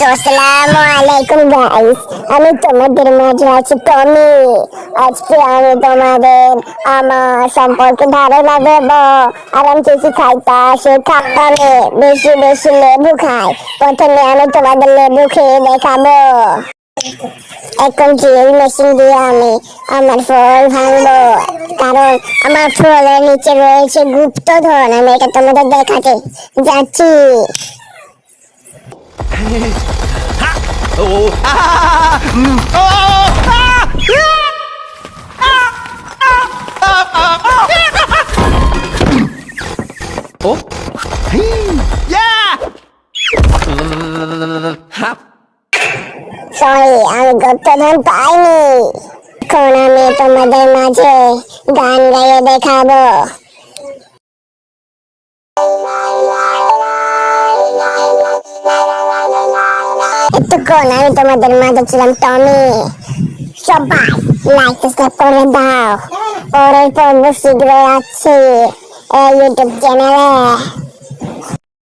আসসালামু আলাইকুম গাইস, আমি তোমাদের মাঝে আছি টমি। আজকে আমি তোমাদের আমার সম্পর্কে ধারণা দেব। আর আমি কিছু খাইতে আসে খাবে বেশি বেশি লেবু খাই। প্রথমে আমি তোমাদের লেবু খেয়ে দেখাবো। এখন ড্রিল মেশিন দিয়ে আমি আমার ফল ভাঙবো, কারণ আমার ফলের নিচে রয়েছে গুপ্তধন। আমি এটা তোমাদের দেখাতে যাচ্ছি। সরি, আমি গুপ্তধন পাইনি। এখন আমি তোমাদের মাঝে গান গাইয়ে দেখাবো। এতক্ষণ আমি তোমাদের মাঝে ছিলাম টমি। সবাই লাইক সাবস্ক্রাইব করে দাও। পরের পর্ব শীঘ্রই আসছে এই ইউটিউব চ্যানেলে।